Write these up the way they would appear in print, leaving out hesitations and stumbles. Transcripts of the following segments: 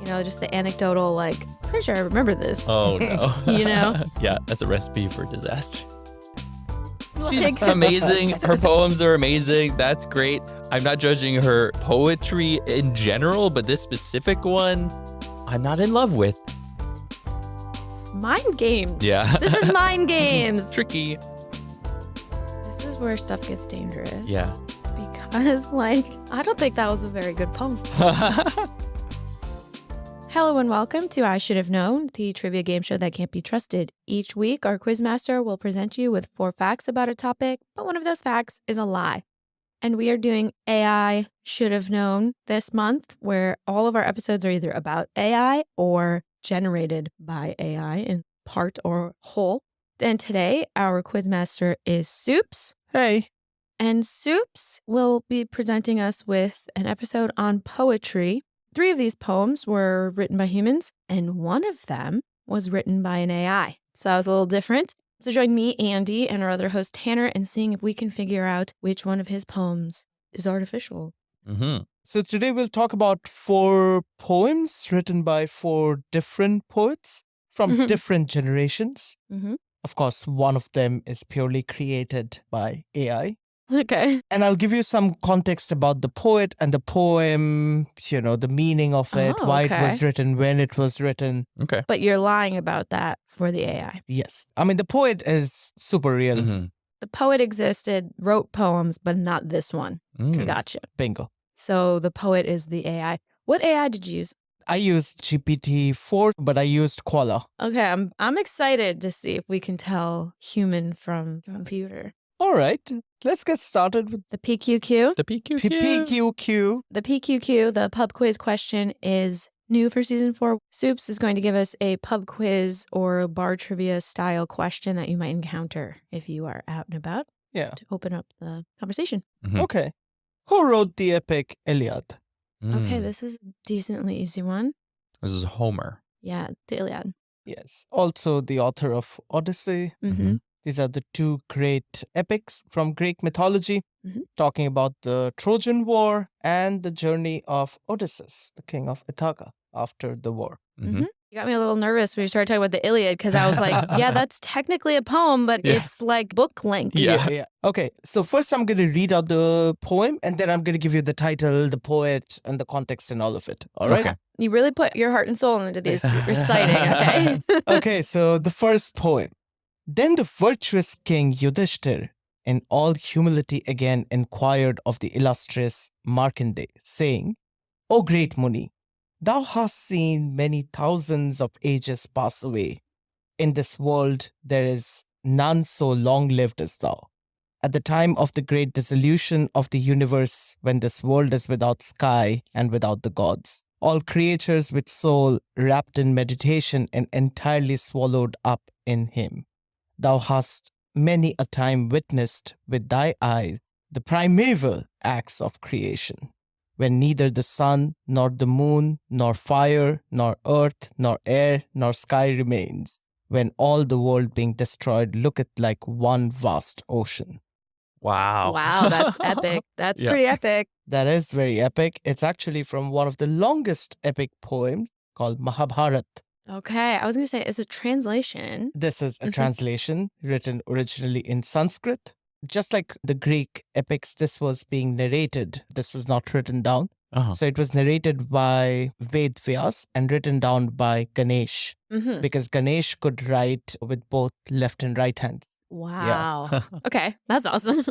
just the anecdotal, like, pretty sure I remember this. Oh, no. Yeah, that's a recipe for disaster. She's amazing. Her poems are amazing. That's great. I'm not judging her poetry in general, but this specific one, I'm not in love with. It's mind games. Yeah. This is mind games. Tricky. This is where stuff gets dangerous. Yeah. Because, I don't think that was a very good poem. Hello and welcome to I Should Have Known, the trivia game show that can't be trusted. Each week, our Quizmaster will present you with 4 facts about a topic, but one of those facts is a lie. And we are doing AI Should Have Known this month, where all of our episodes are either about AI or generated by AI in part or whole. And today, our Quizmaster is Sups. Hey. And Sups will be presenting us with an episode on poetry. 3 of these poems were written by humans, and 1 of them was written by an AI. So that was a little different. So join me, Andi, and our other host, Tanner, in seeing if we can figure out which one of his poems is artificial. Mm-hmm. So today we'll talk about 4 poems written by 4 different poets from different generations. Mm-hmm. Of course, one of them is purely created by AI. Okay. And I'll give you some context about the poet and the poem, the meaning of it, why it was written, when it was written. Okay. But you're lying about that for the AI. Yes. I mean, the poet is super real. Mm-hmm. The poet existed, wrote poems, but not this one. Gotcha. Bingo. So the poet is the AI. What AI did you use? I used GPT-4, but I used Koala. Okay, I'm excited to see if we can tell human from computer. All right, let's get started with The PQQ. The PQQ. PQQ. The PQQ, the pub quiz question, is new for season 4. Sups is going to give us a pub quiz or bar trivia style question that you might encounter if you are out and about. Yeah. To open up the conversation. Mm-hmm. Okay. Who wrote the epic Iliad? Okay, this is a decently easy one. This is Homer. Yeah, the Iliad. Yes. Also the author of Odyssey. Mm-hmm. These are the 2 great epics from Greek mythology, Mhm. talking about the Trojan War and the journey of Odysseus, the king of Ithaca, after the war. Mm-hmm. You got me a little nervous when you started talking about the Iliad because I was like, yeah, that's technically a poem, but Yeah. it's like book length. Yeah. Okay, so first I'm going to read out the poem and then I'm going to give you the title, the poet, and the context and all of it. All right? Okay. You really put your heart and soul into these reciting, okay? Okay, so the first poem. Then the virtuous king Yudhishthir, in all humility again inquired of the illustrious Markandeya, saying, O great Muni, thou hast seen many thousands of ages pass away. In this world there is none so long-lived as thou. At the time of the great dissolution of the universe, when this world is without sky and without the gods, all creatures with soul wrapped in meditation and entirely swallowed up in him, thou hast many a time witnessed with thy eyes the primeval acts of creation, when neither the sun, nor the moon, nor fire, nor earth, nor air, nor sky remains, when all the world being destroyed looketh like one vast ocean. Wow. Wow, that's epic. That's Yeah. pretty epic. That is very epic. It's actually from one of the longest epic poems called Mahabharata. Okay, I was going to say, it's a translation. This is a Mhm. translation written originally in Sanskrit. Just like the Greek epics, this was being narrated. This was not written down. Uh-huh. So it was narrated by Ved Vyas and written down by Ganesh, Mm-hmm. because Ganesh could write with both left and right hands. Wow. Okay, that's awesome.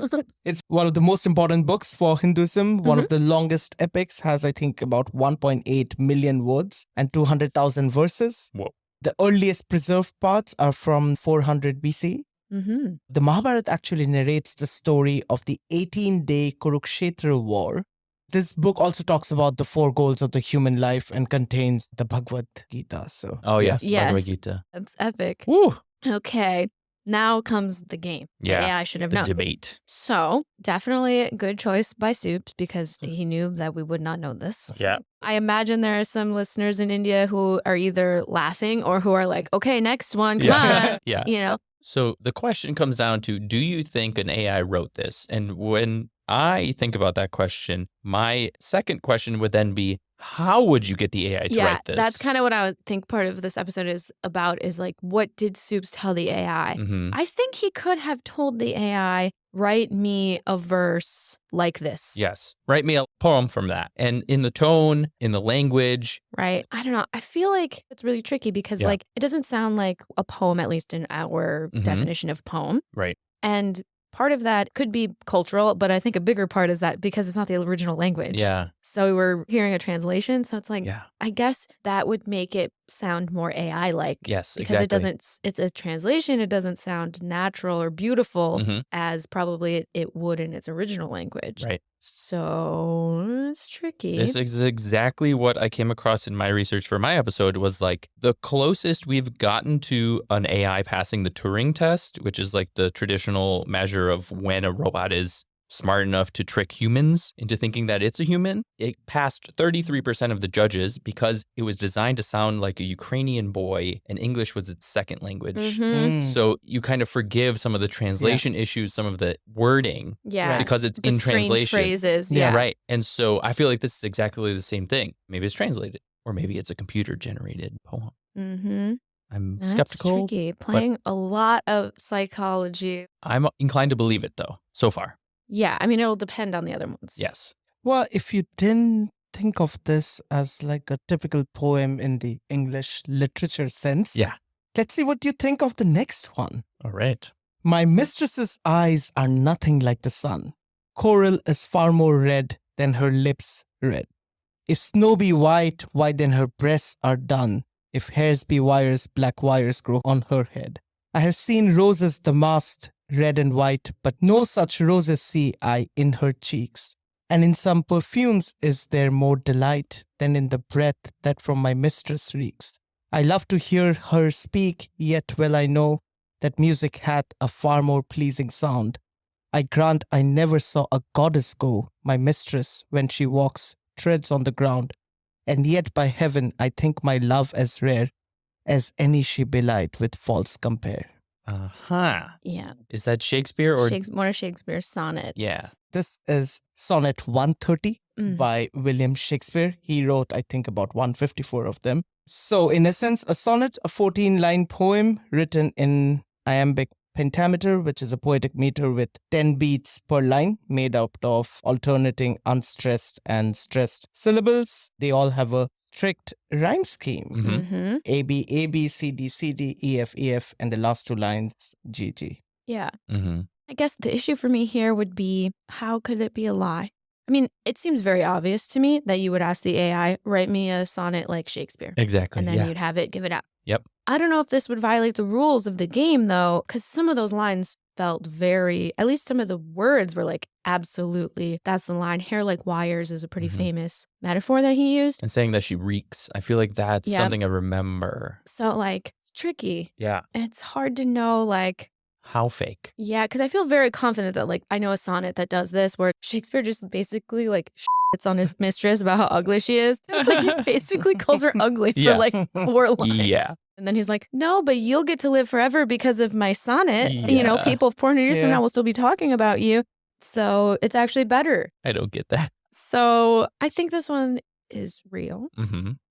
It's one of the most important books for Hinduism. One of the longest epics, has, I think, about 1.8 million words and 200,000 verses. Whoa. The earliest preserved parts are from 400 BC. Mm-hmm. The Mahabharata actually narrates the story of the 18-day Kurukshetra war. This book also talks about the 4 goals of the human life and contains the Bhagavad Gita. So, Oh, yes. Yes. Bhagavad Gita. That's epic. Woo. Okay, now comes the game. Yeah. I should have The known. debate. So, definitely a good choice by Sups because he knew that we would not know this. Yeah. I imagine there are some listeners in India who are either laughing or who are like, okay, next one, come on. Yeah. You know? So the question comes down to, do you think an AI wrote this? And when I think about that question, my second question would then be, how would you get the AI to write this? That's kind of what I would think part of this episode is about, is like, what did Soups tell the AI? I think he could have told the AI, write me a verse like this. Yes. Write me a poem from that. And in the tone, in the language. Right. I don't know. I feel like it's really tricky because like it doesn't sound like a poem, at least in our definition of poem. Right. And part of that could be cultural, but I think a bigger part is that because it's not the original language. Yeah. So we're hearing a translation. So it's like, Yeah. I guess that would make it sound more AI-like. Yes, because exactly. it's a translation. It doesn't sound natural or beautiful as probably it would in its original language. Right. So it's tricky. This is exactly what I came across in my research for my episode, was like the closest we've gotten to an AI passing the Turing test, which is like the traditional measure of when a robot is smart enough to trick humans into thinking that it's a human. It passed 33% of the judges because it was designed to sound like a Ukrainian boy and English was its second language. So you kind of forgive some of the translation issues, some of the wording because it's the in strange translation. phrases. Right. And so I feel like this is exactly the same thing. Maybe it's translated or maybe it's a computer generated poem. I'm skeptical. That's tricky. Playing a lot of psychology. I'm inclined to believe it though, so far. Yeah, I mean, it'll depend on the other ones. Yes. Well, if you didn't think of this as like a typical poem in the English literature sense, let's see what you think of the next one. All right. My mistress's eyes are nothing like the sun. Coral is far more red than her lips red. If snow be white, why then her breasts are dun. If hairs be wires, black wires grow on her head. I have seen roses damasked, red and white, but no such roses see I in her cheeks. And in some perfumes is there more delight than in the breath that from my mistress reeks. I love to hear her speak, yet well I know that music hath a far more pleasing sound. I grant I never saw a goddess go, my mistress, when she walks, treads on the ground. And yet by heaven I think my love as rare as any she belied with false compare. Yeah. Is that Shakespeare or one of Shakespeare's sonnets? Yeah. This is Sonnet 130 by William Shakespeare. He wrote, I think, about 154 of them. So in essence, a sonnet, a 14-line poem written in iambic pentameter, which is a poetic meter with 10 beats per line, made out of alternating unstressed and stressed syllables. They all have a strict rhyme scheme. A, B, A, B, C, D, C, D, E, F, E, F, and the last two lines, G, G. Yeah. I guess the issue for me here would be, how could it be a lie? I mean, it seems very obvious to me that you would ask the AI, write me a sonnet like Shakespeare. Exactly. And then you'd have it give it out. Yep. I don't know if this would violate the rules of the game, though, because some of those lines felt very, at least some of the words were like, absolutely, that's the line. Hair like wires is a pretty famous metaphor that he used. And saying that she reeks. I feel like that's something I remember. So like, it's tricky. Yeah. It's hard to know like, how fake? Yeah, because I feel very confident that like I know a sonnet that does this where Shakespeare just basically like shits on his mistress about how ugly she is. Like he basically calls her ugly for like 4 lines. Yeah. And then he's like, no, but you'll get to live forever because of my sonnet. You know, people 400 years from now will still be talking about you. So it's actually better. I don't get that. So I think this one is real.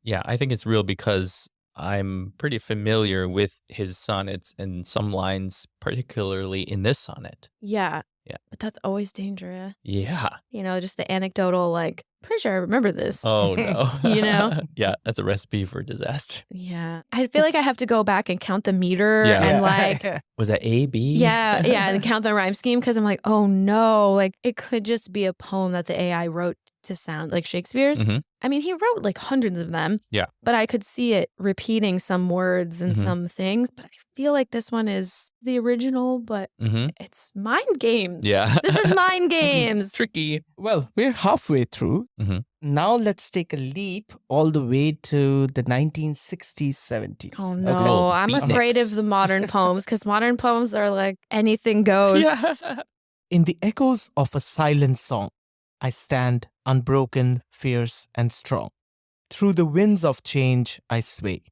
Yeah, I think it's real because I'm pretty familiar with his sonnets and some lines, particularly in this sonnet. Yeah. Yeah. But that's always dangerous. Yeah. You know, just the anecdotal, like, pretty sure I remember this. Oh, no. You know? Yeah, that's a recipe for disaster. Yeah. I feel like I have to go back and count the meter and like. Was that A, B? Yeah. And count the rhyme scheme because I'm like, oh no, like it could just be a poem that the AI wrote to sound like Shakespeare. I mean, he wrote like hundreds of them. Yeah. But I could see it repeating some words and some things. But I feel like this one is the original, but it's mind games. Yeah. This is mind games. Tricky. Well, we're halfway through. Now let's take a leap all the way to the 1960s, 70s. Oh no, I'm afraid of the modern poems because modern poems are like anything goes. Yeah. In the echoes of a silent song, I stand unbroken, fierce, and strong. Through the winds of change I sway,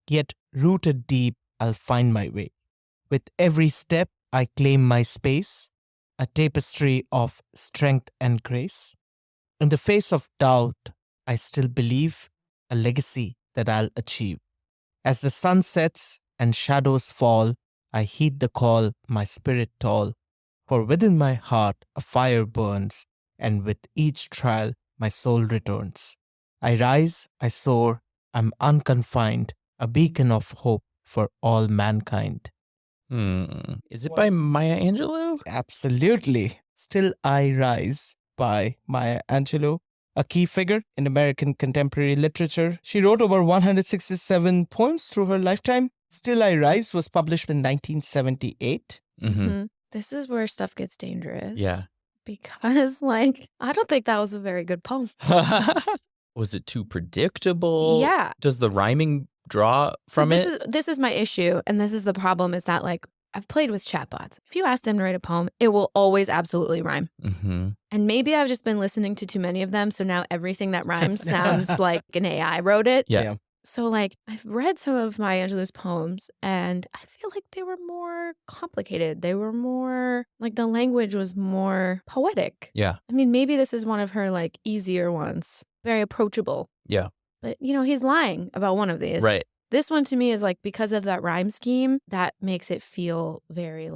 yet rooted deep I'll find my way. With every step I claim my space, a tapestry of strength and grace. In the face of doubt, I still believe a legacy that I'll achieve. As the sun sets and shadows fall, I heed the call, my spirit tall. For within my heart a fire burns, and with each trial my soul returns. I rise, I soar, I'm unconfined, a beacon of hope for all mankind. Is it by Maya Angelou? Absolutely. Still I Rise by Maya Angelou, a key figure in American contemporary literature. She wrote over 167 poems through her lifetime. Still I Rise was published in 1978. This is where stuff gets dangerous. Yeah. Because, I don't think that was a very good poem. Was it too predictable? Yeah. Does the rhyming draw from it? This is my issue, and this is the problem, is that, I've played with chatbots. If you ask them to write a poem, it will always absolutely rhyme. And maybe I've just been listening to too many of them, so now everything that rhymes sounds like an AI wrote it. Yeah. So, I've read some of Maya Angelou's poems, and I feel like they were more complicated. They were more, the language was more poetic. Yeah. I mean, maybe this is one of her, easier ones. Very approachable. Yeah. But, he's lying about one of these. Right. This one to me is, because of that rhyme scheme, that makes it feel very,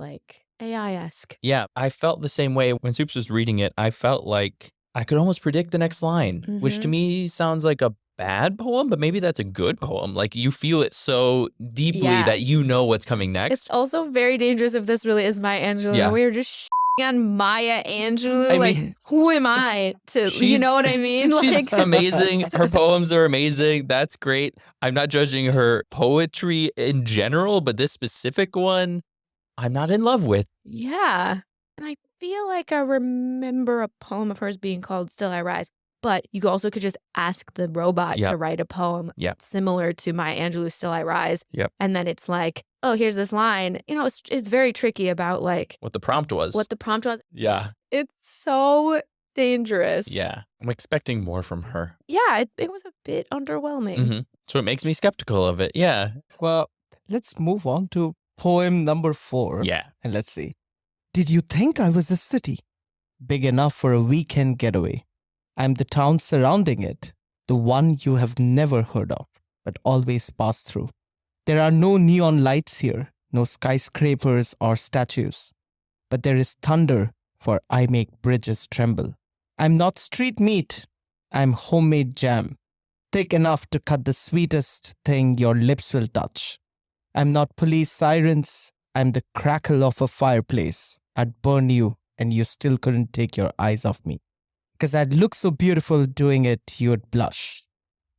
AI-esque. Yeah. I felt the same way when Soups was reading it. I felt like I could almost predict the next line, which to me sounds like a bad poem, but maybe that's a good poem. You feel it so deeply that you know what's coming next. It's also very dangerous if this really is Maya Angelou. Yeah. We were just on Maya Angelou. I mean, who am I to, you know what I mean? She's amazing. Her poems are amazing. That's great. I'm not judging her poetry in general, but this specific one, I'm not in love with. Yeah. And I feel like I remember a poem of hers being called Still I Rise. But you also could just ask the robot to write a poem similar to Maya Angelou's Still I Rise. Yep. And then it's oh, here's this line. It's very tricky about what the prompt was. Yeah. It's so dangerous. Yeah. I'm expecting more from her. Yeah, it was a bit underwhelming. So it makes me skeptical of it. Yeah. Well, let's move on to poem number 4. Yeah. And let's see. Did you think I was a city? Big enough for a weekend getaway. I'm the town surrounding it, the one you have never heard of, but always pass through. There are no neon lights here, no skyscrapers or statues. But there is thunder, for I make bridges tremble. I'm not street meat, I'm homemade jam, thick enough to cut the sweetest thing your lips will touch. I'm not police sirens, I'm the crackle of a fireplace. I'd burn you and you still couldn't take your eyes off me. Because I'd look so beautiful doing it, you'd blush.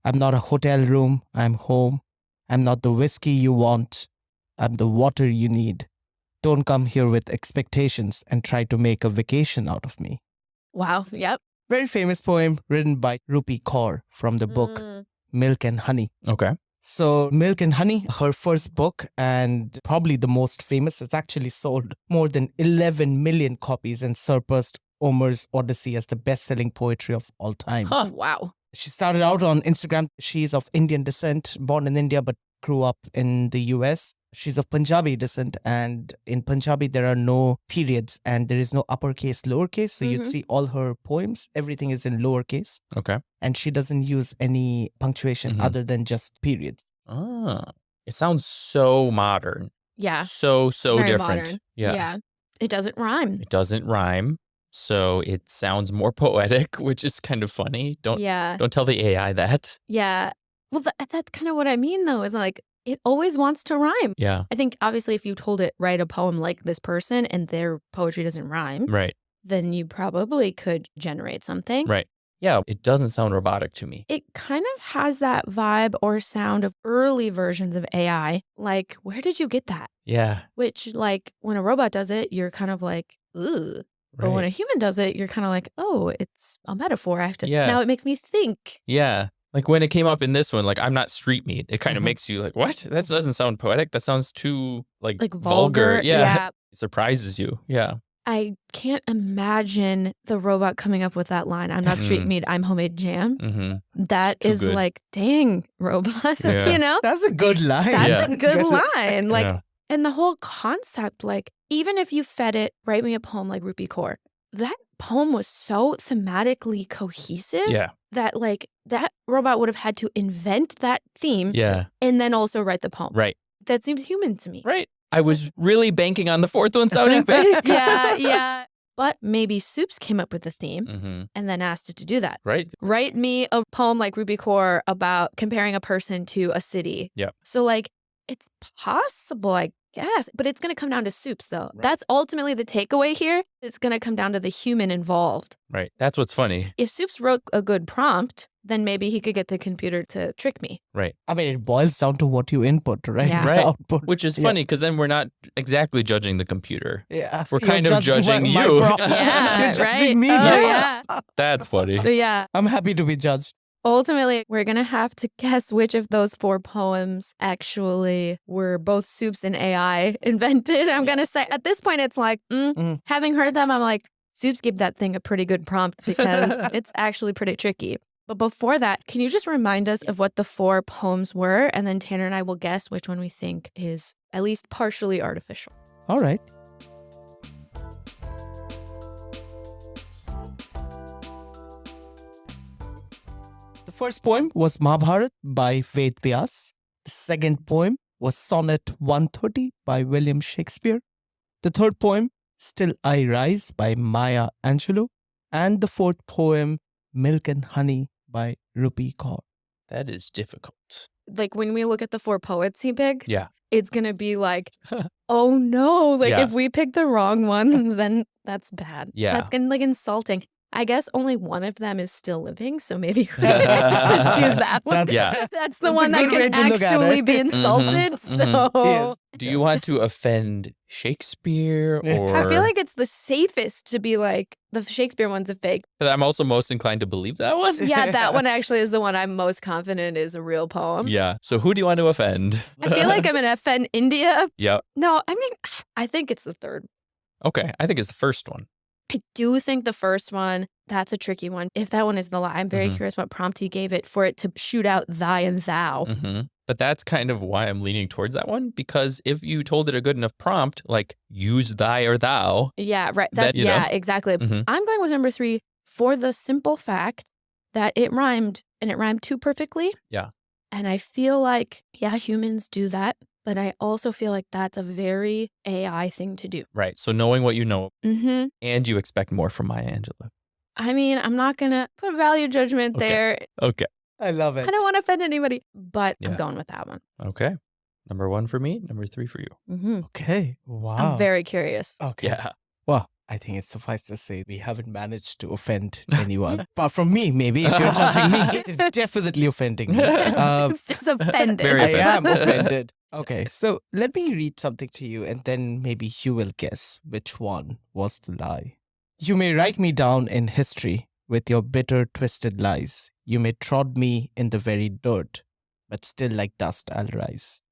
I'm not a hotel room, I'm home. I'm not the whiskey you want, I'm the water you need. Don't come here with expectations and try to make a vacation out of me. Wow, yep. Very famous poem written by Rupi Kaur from the book Milk and Honey. Okay. So Milk and Honey, her first book and probably the most famous, it's actually sold more than 11 million copies and surpassed Homer's Odyssey as the best-selling poetry of all time. Huh, wow. She started out on Instagram. She's of Indian descent, born in India, but grew up in the US. She's of Punjabi descent, and in Punjabi, there are no periods and there is no uppercase, lowercase. So you'd see all her poems, everything is in lowercase. Okay. And she doesn't use any punctuation other than just periods. Ah, it sounds so modern. Yeah. So Very different. modern. Yeah. It doesn't rhyme. It doesn't rhyme. So it sounds more poetic, which is kind of funny. Don't tell the AI that. Yeah. Well, that's kind of what I mean, though, is it always wants to rhyme. Yeah. I think, obviously, if you told it, write a poem like this person and their poetry doesn't rhyme, Right. then you probably could generate something. Right. Yeah. It doesn't sound robotic to me. It kind of has that vibe or sound of early versions of AI. Where did you get that? Yeah. Which, when a robot does it, you're kind of ugh. But when a human does it, you're kind of oh, it's a metaphor. Now it makes me think. Yeah. When it came up in this one, I'm not street meat. It kind of makes you what? That doesn't sound poetic. That sounds too vulgar. Yeah. It surprises you. Yeah. I can't imagine the robot coming up with that line. I'm not street meat, I'm homemade jam. That is good. Dang, robot. Yeah. That's a good line. That's a good line. Yeah. And the whole concept, even if you fed it, write me a poem like Rupi Kaur, that poem was so thematically cohesive that like that robot would have had to invent that theme and then also write the poem. Right. That seems human to me. Right. I was really banking on the fourth one sounding fake. Yeah. But maybe Soups came up with the theme and then asked it to do that. Right. Write me a poem like Rupi Kaur about comparing a person to a city. Yeah. So like, it's possible, I guess, but it's going to come down to Soups though. Right. That's ultimately the takeaway here. It's going to come down to the human involved. Right. That's what's funny. If Soups wrote a good prompt, then maybe he could get the computer to trick me. Right. I mean, it boils down to what you input, right? Yeah. The Right. output. Which is funny because then we're not exactly judging the computer. Yeah. We're kind of judging my you. prompt. Yeah, You're judging right? me Oh, now. yeah. That's funny. Yeah. I'm happy to be judged. Ultimately, we're going to have to guess which of those 4 poems actually were both Soups and AI invented. I'm going to say at this point, it's like, having heard them, I'm like, Soups gave that thing a pretty good prompt because it's actually pretty tricky. But before that, can you just remind us of what the 4 poems were? And then Tanner and I will guess which one we think is at least partially artificial. All right. The first poem was Mahabharat by Ved Vyas. The second poem was Sonnet 130 by William Shakespeare. The third poem, Still I Rise by Maya Angelou. And the fourth poem, Milk and Honey by Rupi Kaur. That is difficult. Like when we look at the 4 poets he picked, Yeah. it's going to be like, oh no, like Yeah. if we pick the wrong one, then that's bad. Yeah. That's going to like insulting. I guess only one of them is still living, so maybe we should do that one. That's the That's one a that good way can to look at actually it. be insulted. So Yes. Do you want to offend Shakespeare or? I feel like it's the safest to be like, the Shakespeare one's a fake. I'm also most inclined to believe that one. Yeah, that one actually is the one I'm most confident is a real poem. Yeah. So who do you want to offend? I feel like I'm going to offend India. Yep. No, I mean, I think it's the third. Okay. I think it's the first one. I do think the first one, that's a tricky one. If that one is the lie, I'm very curious what prompt he gave it for it to shoot out thy and thou. But that's kind of why I'm leaning towards that one, because if you told it a good enough prompt, like use thy or thou. Yeah, right. That's Then, you know. exactly. Mhm. I'm going with number 3 for the simple fact that it rhymed, and it rhymed too perfectly. Yeah. And I feel like, yeah, humans do that, but I also feel like that's a very AI thing to do. Right. So knowing what you know Mm-hmm. and you expect more from Maya Angelou. I mean, I'm not going to put value judgment Okay. there. Okay. I love it. I don't want to offend anybody, but I'm Yeah. going with that one. Okay. Number 1 for me, number 3 for you. Mm-hmm. Okay. Wow. I'm very curious. Okay. Yeah. Well, I think it's suffice to say we haven't managed to offend anyone. Apart from me, maybe. If you're judging me, it's definitely offending me. Soups is offended. Very I am offended. offended. Okay, so let me read something to you and then maybe you will guess which one was the lie. You may write me down in history with your bitter, twisted lies. You may trod me in the very dirt, but still like dust I'll rise.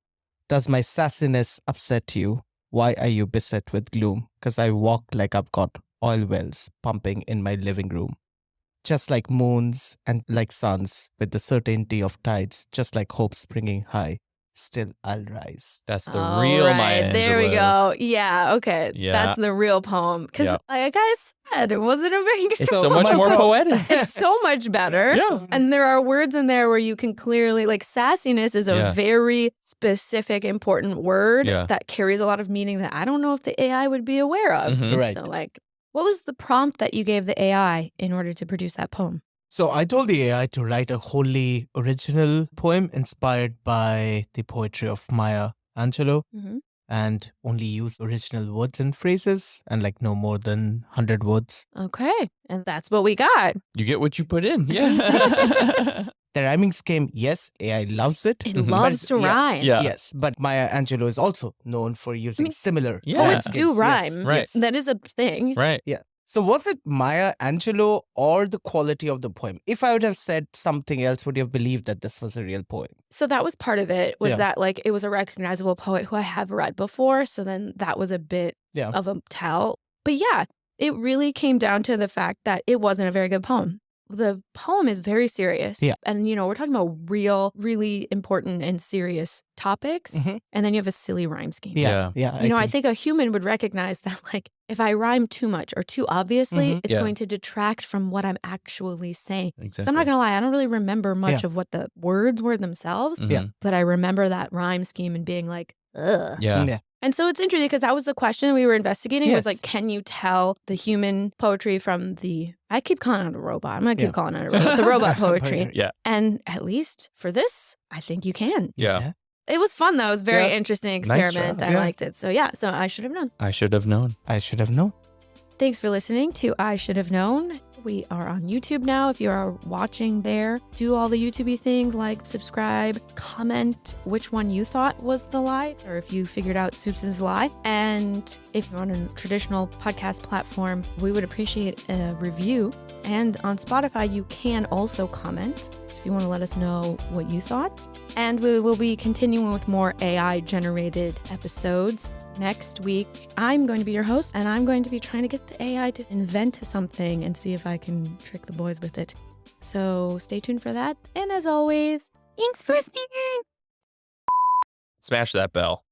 Does my sassiness upset you? Why are you beset with gloom? 'Cause I walk like I've got oil wells pumping in my living room. Just like moons and like suns, with the certainty of tides, just like hope springing high, still I'll rise. That's the All real right, Maya Angelou. there we go. Yeah, okay. Yeah. That's the real poem. Because Yep. like I said, it wasn't a very It's So so much my more pro- poetic. It's so much better. Yeah. And there are words in there where you can clearly, like sassiness is a Yeah. very specific, important word Yeah. that carries a lot of meaning that I don't know if the AI would be aware of. Mhm. Right. So like, what was the prompt that you gave the AI in order to produce that poem? So I told the AI to write a wholly original poem inspired by the poetry of Maya Angelou Mhm. and only use original words and phrases and like no more than 100 words. Okay. And that's what we got. You get what you put in. Yeah. The rhyming scheme, yes, AI loves it. It Mhm. loves But to yeah, rhyme. Yeah. Yes, but Maya Angelou is also known for using similar Yeah. Poets do schemes. rhyme. Right. Yes. That is a thing. Right. So was it Maya Angelou or the quality of the poem? If I would have said something else, would you have believed that this was a real poem? So that was part of it, was Yeah. that like it was a recognizable poet who I have read before. So then that was a bit Yeah. of a tell. But yeah, it really came down to the fact that it wasn't a very good poem. the poem is very serious. Yeah. And, we're talking about real, really important and serious topics. Mhm. And then you have a silly rhyme scheme. Yeah. I think a human would recognize that, like, if I rhyme too much or too obviously, it's Yeah. going to detract from what I'm actually saying. Exactly. So I'm not going to lie, I don't really remember much of what the words were themselves, Mhm. but I remember that rhyme scheme and being like, ugh. Yeah. And so it's interesting because that was the question we were investigating was Yes. like, can you tell the human poetry from I keep calling it a robot. I'm going to keep calling it a robot. The robot poetry. Yeah. And at least for this, I think you can. Yeah. It was fun though. It was a very interesting Nice experiment. job. I Yeah. liked it. So so I should have known. I should have known. I should have known. Thanks for listening to I Should Have Known. We are on YouTube now. If you are watching there, do all the YouTubey things like subscribe, comment which one you thought was the lie, or if you figured out Soups' lie. And if you're on a traditional podcast platform, we would appreciate a review. And on Spotify, you can also comment if you want to let us know what you thought. And we will be continuing with more AI-generated episodes. Next week, I'm going to be your host, and I'm going to be trying to get the AI to invent something and see if I can trick the boys with it. So stay tuned for that. And as always, thanks for listening. Smash that bell.